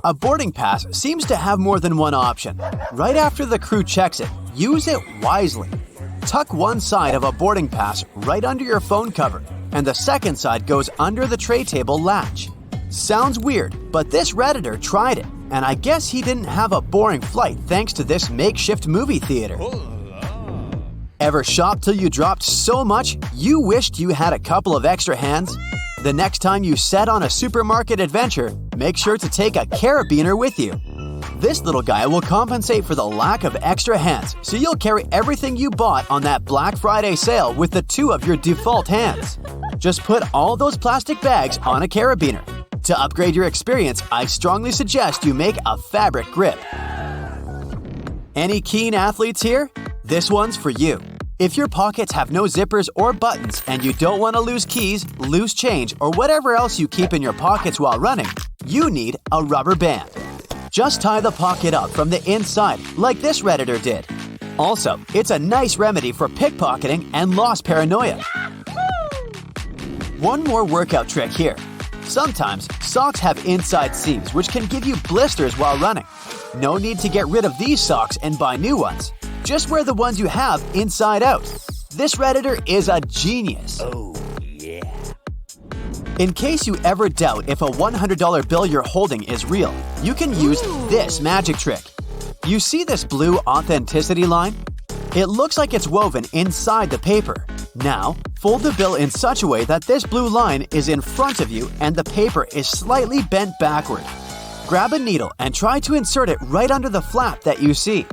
A boarding pass seems to have more than one option. Right after the crew checks it, use it wisely. Tuck one side of a boarding pass right under your phone cover, and the second side goes under the tray table latch. Sounds weird, but this Redditor tried it, and I guess he didn't have a boring flight thanks to this makeshift movie theater. Ever shopped till you dropped so much you wished you had a couple of extra hands? The next time you set on a supermarket adventure, make sure to take a carabiner with you. This little guy will compensate for the lack of extra hands, so you'll carry everything you bought on that Black Friday sale with the two of your default hands. Just put all those plastic bags on a carabiner. To upgrade your experience, I strongly suggest you make a fabric grip. Any keen athletes here? This one's for you. If your pockets have no zippers or buttons and you don't want to lose keys, loose change, or whatever else you keep in your pockets while running, you need a rubber band. Just tie the pocket up from the inside, like this Redditor did. Also, it's a nice remedy for pickpocketing and loss paranoia. One more workout trick here. Sometimes, socks have inside seams which can give you blisters while running. No need to get rid of these socks and buy new ones. Just wear the ones you have inside out. This Redditor is a genius. Oh, yeah. In case you ever doubt if a $100 bill you're holding is real, you can use this magic trick. You see this blue authenticity line? It looks like it's woven inside the paper. Now, fold the bill in such a way that this blue line is in front of you and the paper is slightly bent backward. Grab a needle and try to insert it right under the flap that you see.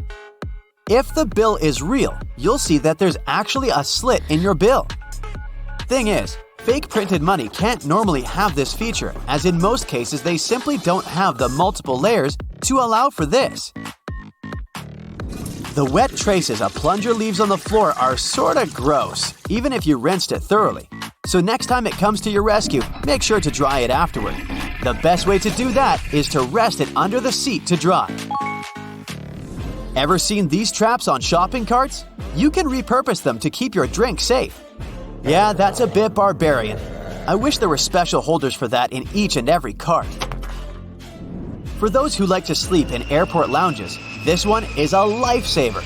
If the bill is real, you'll see that there's actually a slit in your bill. Thing is, fake printed money can't normally have this feature, as in most cases they simply don't have the multiple layers to allow for this. The wet traces a plunger leaves on the floor are sorta gross, even if you rinsed it thoroughly. So next time it comes to your rescue, make sure to dry it afterward. The best way to do that is to rest it under the seat to dry. Ever seen these traps on shopping carts? You can repurpose them to keep your drink safe. Yeah, that's a bit barbarian. I wish there were special holders for that in each and every cart. For those who like to sleep in airport lounges, this one is a lifesaver.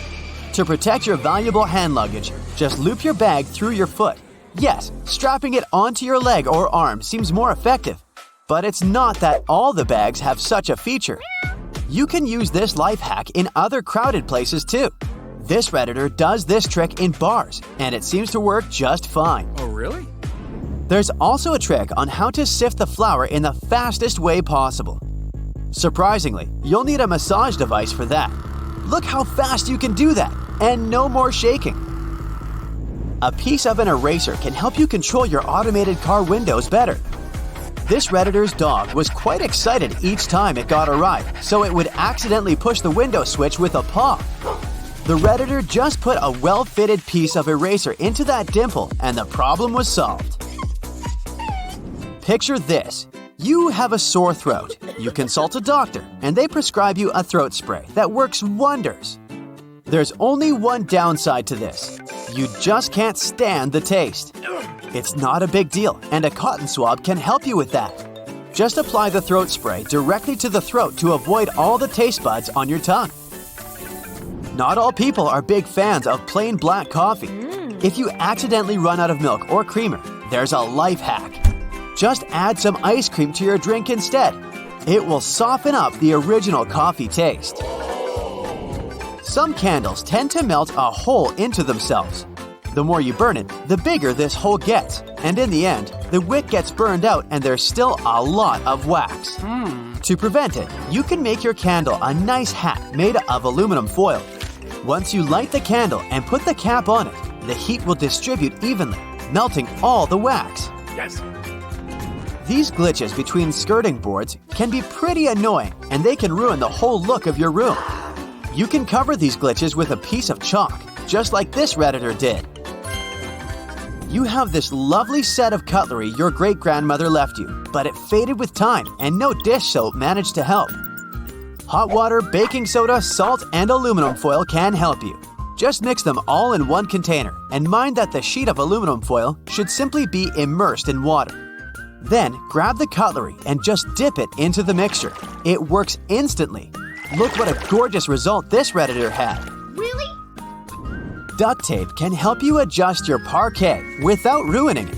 To protect your valuable hand luggage, just loop your bag through your foot. Yes, strapping it onto your leg or arm seems more effective. But it's not that all the bags have such a feature. You can use this life hack in other crowded places too. This Redditor does this trick in bars, and it seems to work just fine. Oh, really? There's also a trick on how to sift the flour in the fastest way possible. Surprisingly, you'll need a massage device for that. Look how fast you can do that, and no more shaking. A piece of an eraser can help you control your automated car windows better. This Redditor's dog was quite excited each time it got a ride, so it would accidentally push the window switch with a paw. The Redditor just put a well-fitted piece of eraser into that dimple, and the problem was solved. Picture this. You have a sore throat. You consult a doctor, and they prescribe you a throat spray that works wonders. There's only one downside to this. You just can't stand the taste. It's not a big deal, and a cotton swab can help you with that. Just apply the throat spray directly to the throat to avoid all the taste buds on your tongue. Not all people are big fans of plain black coffee. If you accidentally run out of milk or creamer, there's a life hack. Just add some ice cream to your drink instead. It will soften up the original coffee taste. Some candles tend to melt a hole into themselves. The more you burn it, the bigger this hole gets, and in the end, the wick gets burned out and there's still a lot of wax. To prevent it, you can make your candle a nice hat made of aluminum foil. Once you light the candle and put the cap on it, the heat will distribute evenly, melting all the wax. Yes. These glitches between skirting boards can be pretty annoying, and they can ruin the whole look of your room. You can cover these glitches with a piece of chalk, just like this Redditor did. You have this lovely set of cutlery your great-grandmother left you, but it faded with time and no dish soap managed to help. Hot water, baking soda, salt, and aluminum foil can help you. Just mix them all in one container and mind that the sheet of aluminum foil should simply be immersed in water. Then grab the cutlery and just dip it into the mixture. It works instantly. Look what a gorgeous result this Redditor had. Really? Duct tape can help you adjust your parquet without ruining it.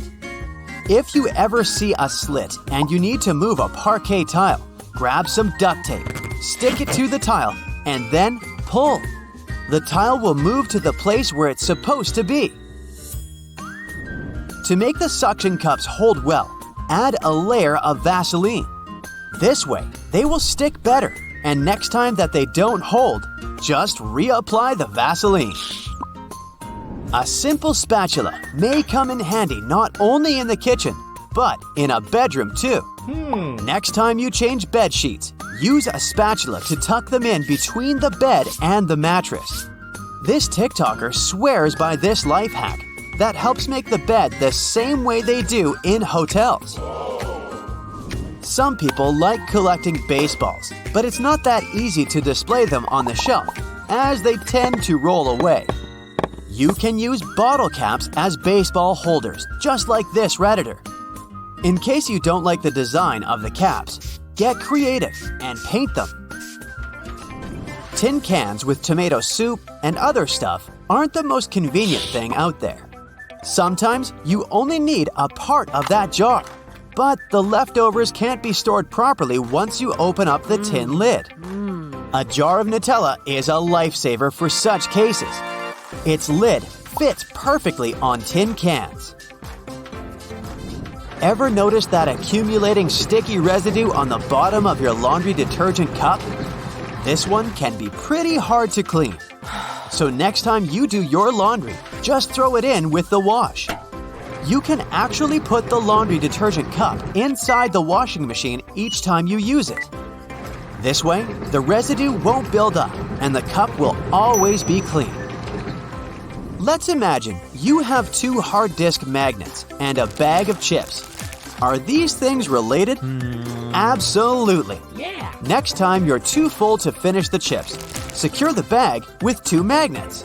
If you ever see a slit and you need to move a parquet tile, grab some duct tape, stick it to the tile, and then pull. The tile will move to the place where it's supposed to be. To make the suction cups hold well, add a layer of Vaseline. This way, they will stick better, and next time that they don't hold, just reapply the Vaseline. A simple spatula may come in handy not only in the kitchen, but in a bedroom too. Next time you change bed sheets, use a spatula to tuck them in between the bed and the mattress. This TikToker swears by this life hack that helps make the bed the same way they do in hotels. Some people like collecting baseballs, but it's not that easy to display them on the shelf, as they tend to roll away. You can use bottle caps as baseball holders, just like this Redditor. In case you don't like the design of the caps, get creative and paint them. Tin cans with tomato soup and other stuff aren't the most convenient thing out there. Sometimes you only need a part of that jar, but the leftovers can't be stored properly once you open up the tin lid. A jar of Nutella is a lifesaver for such cases. Its lid fits perfectly on tin cans. Ever notice that accumulating sticky residue on the bottom of your laundry detergent cup? This one can be pretty hard to clean. So next time you do your laundry, just throw it in with the wash. You can actually put the laundry detergent cup inside the washing machine each time you use it. This way, the residue won't build up and the cup will always be clean. Let's imagine you have 2 hard disk magnets and a bag of chips. Are these things related? Absolutely. Yeah. Next time you're too full to finish the chips, secure the bag with 2 magnets.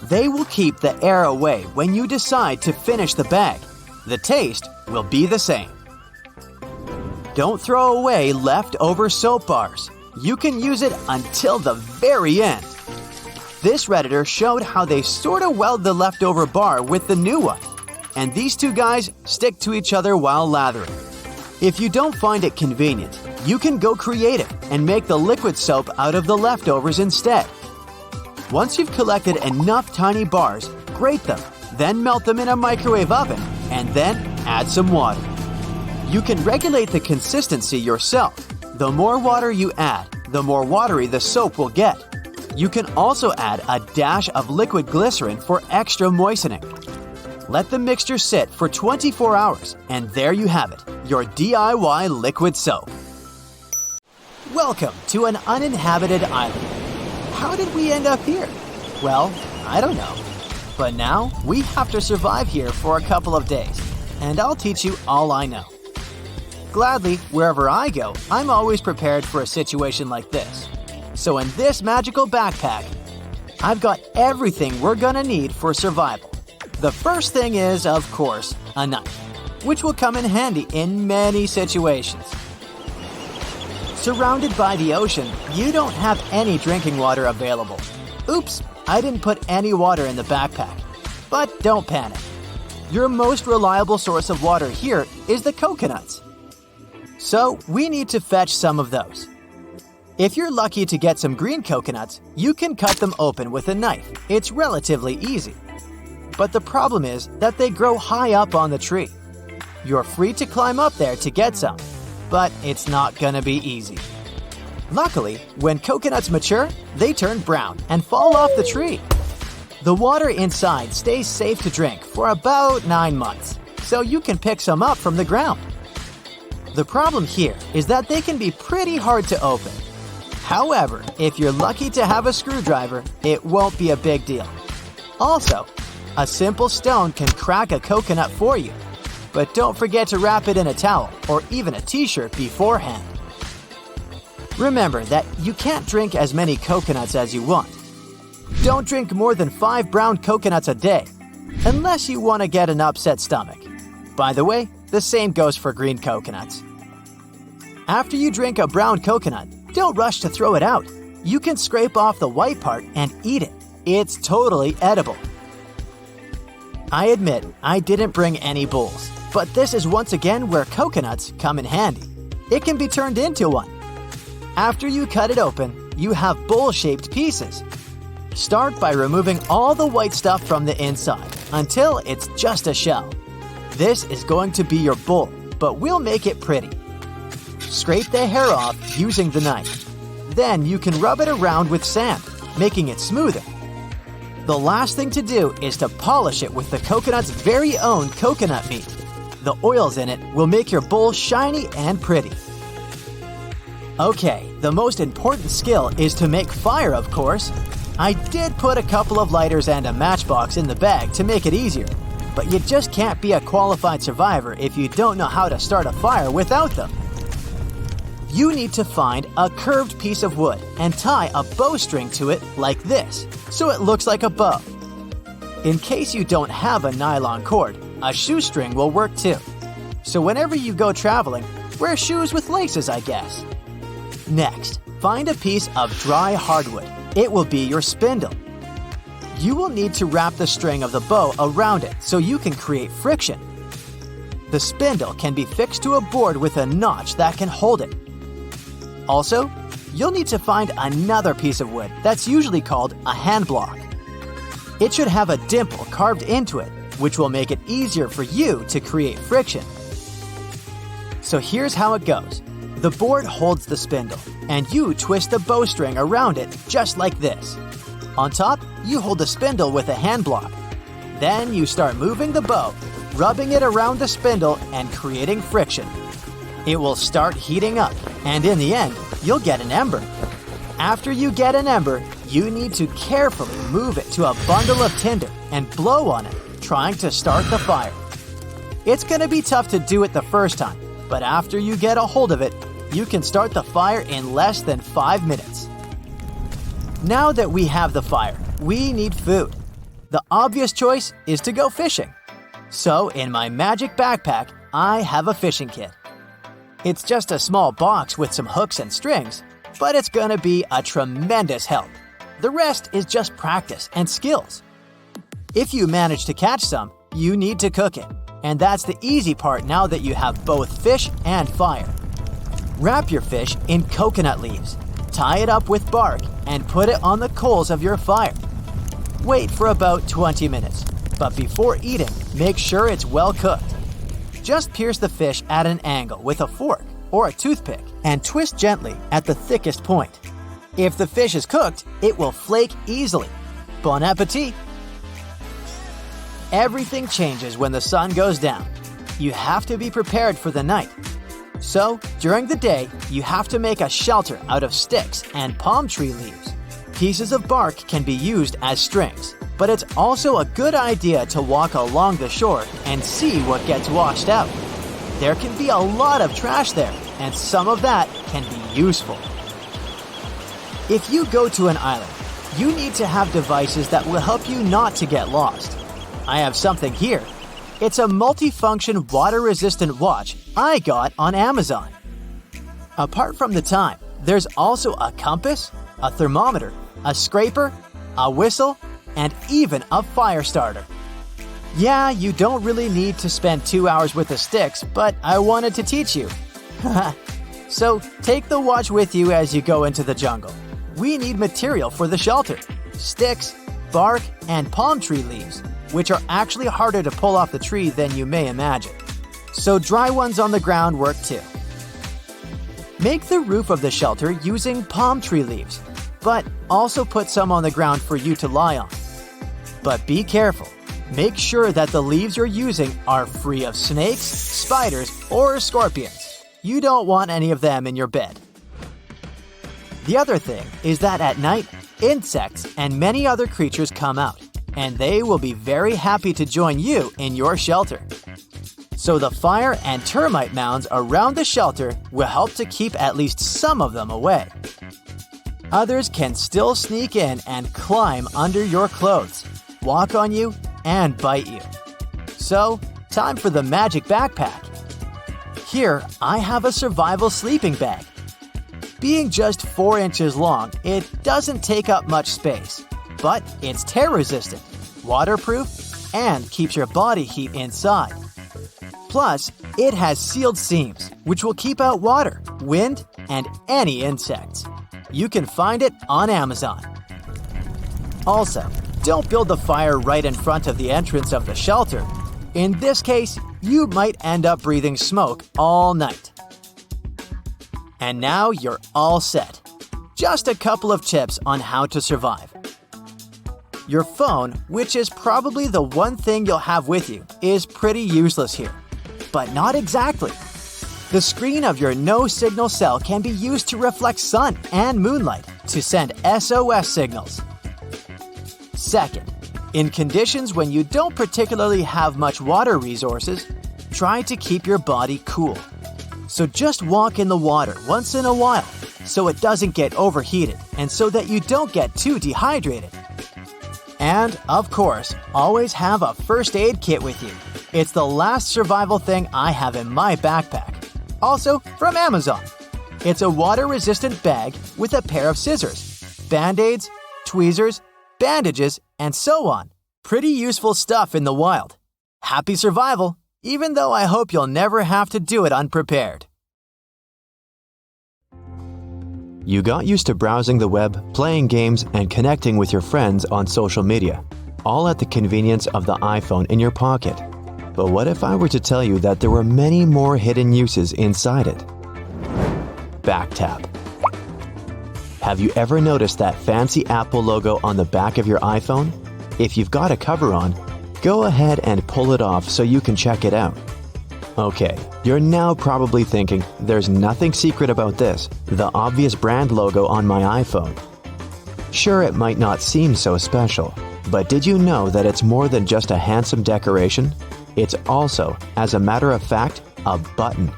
They will keep the air away when you decide to finish the bag. The taste will be the same. Don't throw away leftover soap bars. You can use it until the very end. This Redditor showed how they sort of weld the leftover bar with the new one, and these 2 guys stick to each other while lathering. If you don't find it convenient, you can go creative and make the liquid soap out of the leftovers instead. Once you've collected enough tiny bars, grate them, then melt them in a microwave oven, and then add some water. You can regulate the consistency yourself. The more water you add, the more watery the soap will get. You can also add a dash of liquid glycerin for extra moistening. Let the mixture sit for 24 hours, and there you have it, your DIY liquid soap. Welcome to an uninhabited island. How did we end up here? Well, I don't know. But now we have to survive here for a couple of days, and I'll teach you all I know. Gladly, wherever I go, I'm always prepared for a situation like this. So in this magical backpack, I've got everything we're gonna need for survival. The first thing is, of course, a knife, which will come in handy in many situations. Surrounded by the ocean, you don't have any drinking water available. Oops, I didn't put any water in the backpack. But don't panic. Your most reliable source of water here is the coconuts. So we need to fetch some of those. If you're lucky to get some green coconuts, you can cut them open with a knife. It's relatively easy. But the problem is that they grow high up on the tree. You're free to climb up there to get some, but it's not gonna be easy. Luckily, when coconuts mature, they turn brown and fall off the tree. The water inside stays safe to drink for about 9 months, so you can pick some up from the ground. The problem here is that they can be pretty hard to open. However, if you're lucky to have a screwdriver, it won't be a big deal. Also, a simple stone can crack a coconut for you, but don't forget to wrap it in a towel or even a t-shirt beforehand. Remember that you can't drink as many coconuts as you want. Don't drink more than 5 brown coconuts a day, unless you want to get an upset stomach. By the way, The same goes for green coconuts. After you drink a brown coconut, don't rush to throw it out. You can scrape off the white part and eat it. It's totally edible. I admit I didn't bring any bowls, but this is once again where coconuts come in handy. It can be turned into one. After you cut it open, you have bowl-shaped pieces. Start by removing all the white stuff from the inside until it's just a shell. This is going to be your bowl, but we'll make it pretty. Scrape the hair off using the knife. Then you can rub it around with sand, making it smoother. The last thing to do is to polish it with the coconut's very own coconut meat. The oils in it will make your bowl shiny and pretty. Okay, the most important skill is to make fire, of course. I did put a couple of lighters and a matchbox in the bag to make it easier, but you just can't be a qualified survivor if you don't know how to start a fire without them. You need to find a curved piece of wood and tie a bowstring to it like this, so it looks like a bow. In case you don't have a nylon cord, a shoestring will work too. So whenever you go traveling, wear shoes with laces, I guess. Next, find a piece of dry hardwood. It will be your spindle. You will need to wrap the string of the bow around it so you can create friction. The spindle can be fixed to a board with a notch that can hold it. Also, you'll need to find another piece of wood that's usually called a hand block. It should have a dimple carved into it, which will make it easier for you to create friction. So here's how it goes. The board holds the spindle, and you twist the bowstring around it just like this. On top, you hold the spindle with a hand block. Then you start moving the bow, rubbing it around the spindle and creating friction. It will start heating up, and in the end, you'll get an ember. After you get an ember, you need to carefully move it to a bundle of tinder and blow on it, trying to start the fire. It's going to be tough to do it the first time, but after you get a hold of it, you can start the fire in less than 5 minutes. Now that we have the fire, we need food. The obvious choice is to go fishing. So in my magic backpack, I have a fishing kit. It's just a small box with some hooks and strings, but it's going to be a tremendous help. The rest is just practice and skills. If you manage to catch some, you need to cook it, and that's the easy part now that you have both fish and fire. Wrap your fish in coconut leaves, tie it up with bark, and put it on the coals of your fire. Wait for about 20 minutes, but before eating, make sure it's well cooked. Just pierce the fish at an angle with a fork or a toothpick and twist gently at the thickest point. If the fish is cooked, it will flake easily. Bon appetit! Everything changes when the sun goes down. You have to be prepared for the night. So, during the day, you have to make a shelter out of sticks and palm tree leaves. Pieces of bark can be used as strings, but it's also a good idea to walk along the shore and see what gets washed out. There can be a lot of trash there, and some of that can be useful. If you go to an island, you need to have devices that will help you not to get lost. I have something here. It's a multifunction water-resistant watch I got on Amazon. Apart from the time, there's also a compass, a thermometer, a scraper, a whistle, and even a fire starter. Yeah, you don't really need to spend 2 hours with the sticks, but I wanted to teach you. So take the watch with you as you go into the jungle. We need material for the shelter: sticks, bark, and palm tree leaves, which are actually harder to pull off the tree than you may imagine. So dry ones on the ground work too. Make the roof of the shelter using palm tree leaves, but also put some on the ground for you to lie on. But be careful. Make sure that the leaves you're using are free of snakes, spiders, or scorpions. You don't want any of them in your bed. The other thing is that at night, insects and many other creatures come out, and they will be very happy to join you in your shelter. So the fire and termite mounds around the shelter will help to keep at least some of them away. Others can still sneak in and climb under your clothes, walk on you, and bite you. So, time for the magic backpack. Here, I have a survival sleeping bag. Being just 4 inches long, it doesn't take up much space, but it's tear-resistant, waterproof, and keeps your body heat inside. Plus, it has sealed seams, which will keep out water, wind, and any insects. You can find it on Amazon. Also, don't build the fire right in front of the entrance of the shelter. In this case, you might end up breathing smoke all night. And now you're all set. Just a couple of tips on how to survive. Your phone, which is probably the one thing you'll have with you, is pretty useless here. But not exactly. The screen of your no-signal cell can be used to reflect sun and moonlight to send SOS signals. Second, in conditions when you don't particularly have much water resources, try to keep your body cool. So just walk in the water once in a while so it doesn't get overheated and so that you don't get too dehydrated. And, of course, always have a first aid kit with you. It's the last survival thing I have in my backpack. Also from Amazon. It's a water-resistant bag with a pair of scissors, Band-Aids, tweezers, bandages, and so on. Pretty useful stuff in the wild. Happy survival, even though I hope you'll never have to do it unprepared. You got used to browsing the web, playing games, and connecting with your friends on social media, all at the convenience of the iPhone in your pocket. But what if I were to tell you that there were many more hidden uses inside it? Back tap. Have you ever noticed that fancy Apple logo on the back of your iPhone? If you've got a cover on, go ahead and pull it off so you can check it out. Okay, you're now probably thinking, there's nothing secret about this, the obvious brand logo on my iPhone. Sure, it might not seem so special, but did you know that it's more than just a handsome decoration? It's also, as a matter of fact, a button.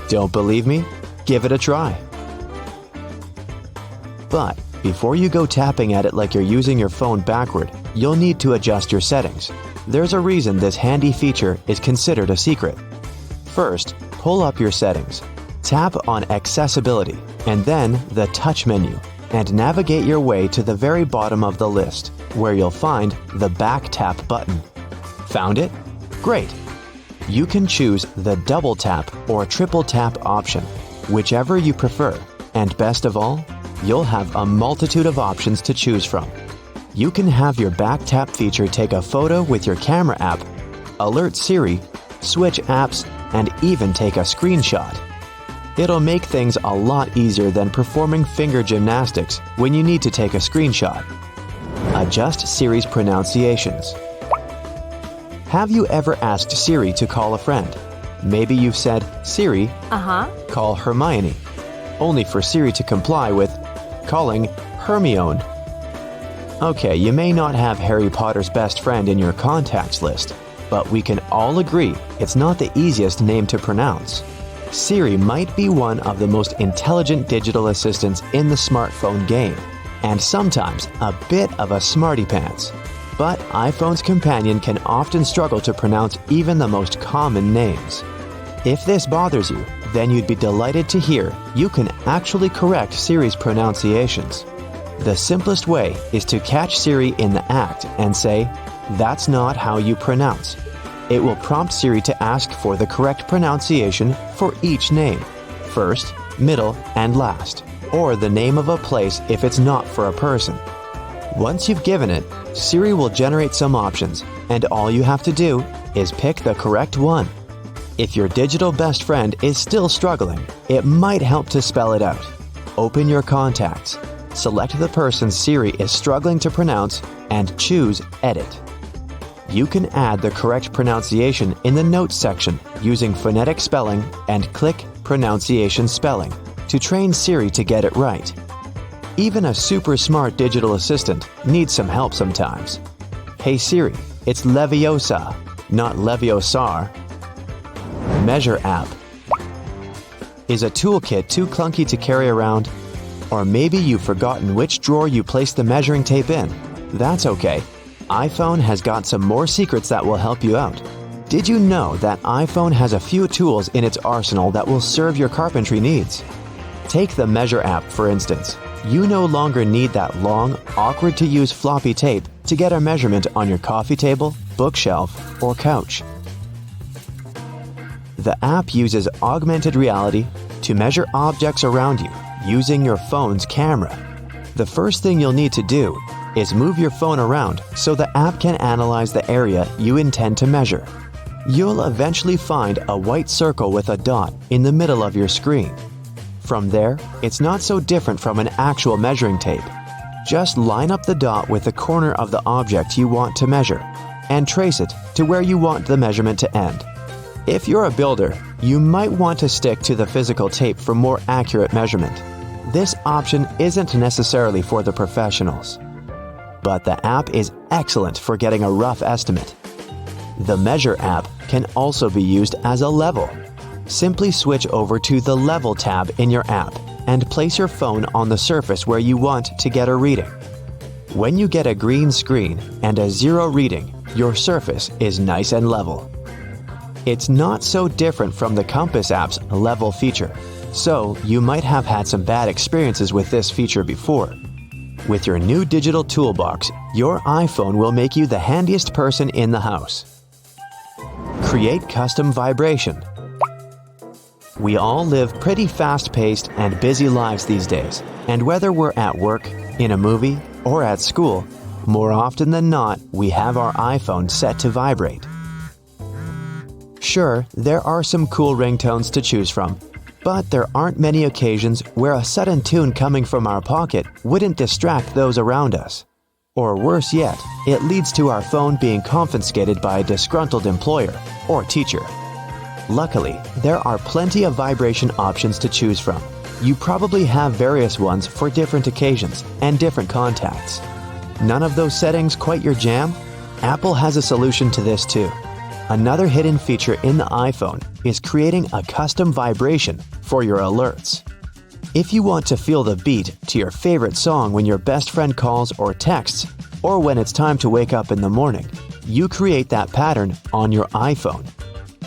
Don't believe me? Give it a try. But before you go tapping at it like you're using your phone backward, you'll need to adjust your settings. There's a reason this handy feature is considered a secret. First, pull up your settings. Tap on Accessibility and then the Touch menu and navigate your way to the very bottom of the list, where you'll find the Back Tap button. Found it? Great! You can choose the Double Tap or Triple Tap option, whichever you prefer, and best of all, you'll have a multitude of options to choose from. You can have your Back Tap feature take a photo with your camera app, alert Siri, switch apps, and even take a screenshot. It'll make things a lot easier than performing finger gymnastics when you need to take a screenshot. Adjust Siri's pronunciations. Have you ever asked Siri to call a friend? Maybe you've said, Siri, call Hermione, only for Siri to comply with calling Hermione. Okay, you may not have Harry Potter's best friend in your contacts list, but we can all agree it's not the easiest name to pronounce. Siri might be one of the most intelligent digital assistants in the smartphone game, and sometimes a bit of a smarty pants. But iPhone's companion can often struggle to pronounce even the most common names. If this bothers you, then you'd be delighted to hear you can actually correct Siri's pronunciations. The simplest way is to catch Siri in the act and say, "That's not how you pronounce." It will prompt Siri to ask for the correct pronunciation for each name, first, middle, and last, or the name of a place if it's not for a person. Once you've given it, Siri will generate some options, and all you have to do is pick the correct one. If your digital best friend is still struggling, it might help to spell it out. Open your contacts, select the person Siri is struggling to pronounce, and choose Edit. You can add the correct pronunciation in the Notes section using phonetic spelling and click Pronunciation Spelling to train Siri to get it right. Even a super smart digital assistant needs some help sometimes. Hey Siri, it's Leviosa, not Leviosar. Measure app. Is a toolkit too clunky to carry around? Or maybe you've forgotten which drawer you placed the measuring tape in. That's okay. iPhone has got some more secrets that will help you out. Did you know that iPhone has a few tools in its arsenal that will serve your carpentry needs? Take the Measure app, for instance. You no longer need that long, awkward-to-use floppy tape to get a measurement on your coffee table, bookshelf, or couch. The app uses augmented reality to measure objects around you using your phone's camera. The first thing you'll need to do is move your phone around so the app can analyze the area you intend to measure. You'll eventually find a white circle with a dot in the middle of your screen. From there, it's not so different from an actual measuring tape. Just line up the dot with the corner of the object you want to measure and trace it to where you want the measurement to end. If you're a builder, you might want to stick to the physical tape for more accurate measurement. This option isn't necessarily for the professionals, but the app is excellent for getting a rough estimate. The Measure app can also be used as a level. Simply switch over to the Level tab in your app and place your phone on the surface where you want to get a reading. When you get a green screen and a 0 reading, your surface is nice and level. It's not so different from the Compass app's Level feature, so you might have had some bad experiences with this feature before. With your new digital toolbox, your iPhone will make you the handiest person in the house. Create custom vibration. We all live pretty fast-paced and busy lives these days, and whether we're at work, in a movie, or at school, more often than not, we have our iPhone set to vibrate. Sure, there are some cool ringtones to choose from, but there aren't many occasions where a sudden tune coming from our pocket wouldn't distract those around us. Or worse yet, it leads to our phone being confiscated by a disgruntled employer or teacher. Luckily, there are plenty of vibration options to choose from. You probably have various ones for different occasions and different contacts. None of those settings quite your jam? Apple has a solution to this too. Another hidden feature in the iPhone is creating a custom vibration for your alerts. If you want to feel the beat to your favorite song when your best friend calls or texts, or when it's time to wake up in the morning, you create that pattern on your iPhone.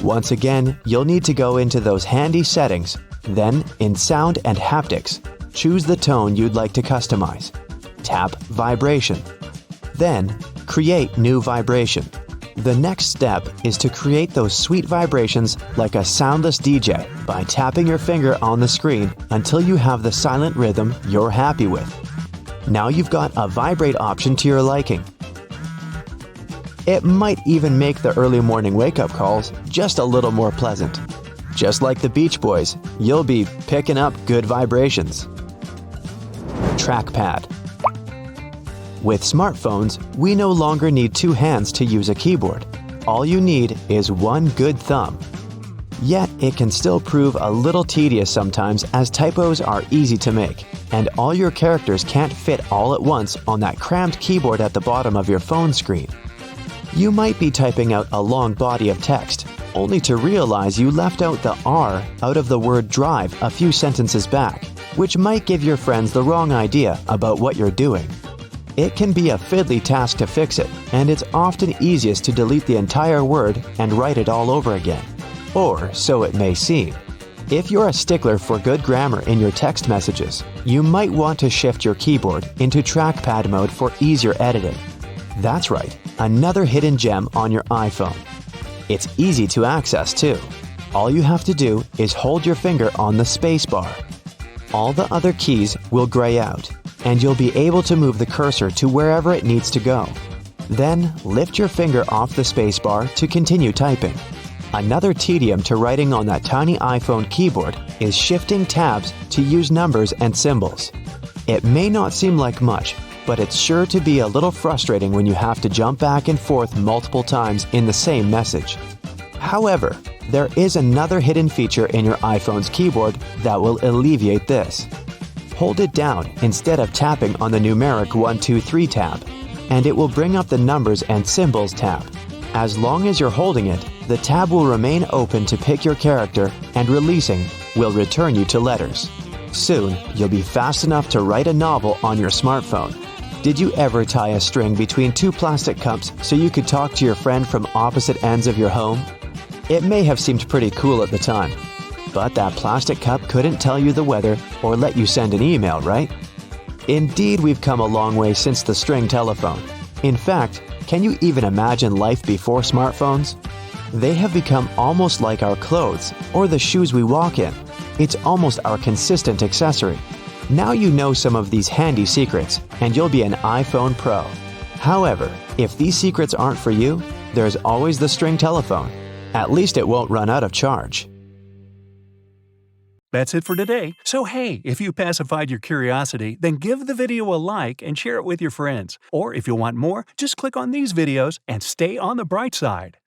Once again, you'll need to go into those handy settings, then in Sound and Haptics, choose the tone you'd like to customize. Tap Vibration. Then, create new vibration. The next step is to create those sweet vibrations like a soundless DJ by tapping your finger on the screen until you have the silent rhythm you're happy with. Now you've got a vibrate option to your liking. It might even make the early morning wake-up calls just a little more pleasant. Just like the Beach Boys, you'll be picking up good vibrations. Trackpad. With smartphones, we no longer need two hands to use a keyboard. All you need is one good thumb. Yet, it can still prove a little tedious sometimes as typos are easy to make, and all your characters can't fit all at once on that cramped keyboard at the bottom of your phone screen. You might be typing out a long body of text, only to realize you left out the R out of the word drive a few sentences back, which might give your friends the wrong idea about what you're doing. It can be a fiddly task to fix it, and it's often easiest to delete the entire word and write it all over again. Or so it may seem. If you're a stickler for good grammar in your text messages, you might want to shift your keyboard into trackpad mode for easier editing. That's right, another hidden gem on your iPhone. It's easy to access too. All you have to do is hold your finger on the space bar. All the other keys will gray out, and you'll be able to move the cursor to wherever it needs to go. Then, lift your finger off the spacebar to continue typing. Another tedium to writing on that tiny iPhone keyboard is shifting tabs to use numbers and symbols. It may not seem like much, but it's sure to be a little frustrating when you have to jump back and forth multiple times in the same message. However, there is another hidden feature in your iPhone's keyboard that will alleviate this. Hold it down instead of tapping on the numeric 1, 2, 3 tab, and it will bring up the Numbers and Symbols tab. As long as you're holding it, the tab will remain open to pick your character, and releasing will return you to letters. Soon, you'll be fast enough to write a novel on your smartphone. Did you ever tie a string between two plastic cups so you could talk to your friend from opposite ends of your home? It may have seemed pretty cool at the time, but that plastic cup couldn't tell you the weather or let you send an email, right? Indeed, we've come a long way since the string telephone. In fact, can you even imagine life before smartphones? They have become almost like our clothes or the shoes we walk in. It's almost our consistent accessory. Now you know some of these handy secrets, and you'll be an iPhone Pro. However, if these secrets aren't for you, there's always the string telephone. At least it won't run out of charge. That's it for today. So hey, if you pacified your curiosity, then give the video a like and share it with your friends. Or if you want more, just click on these videos and stay on the bright side.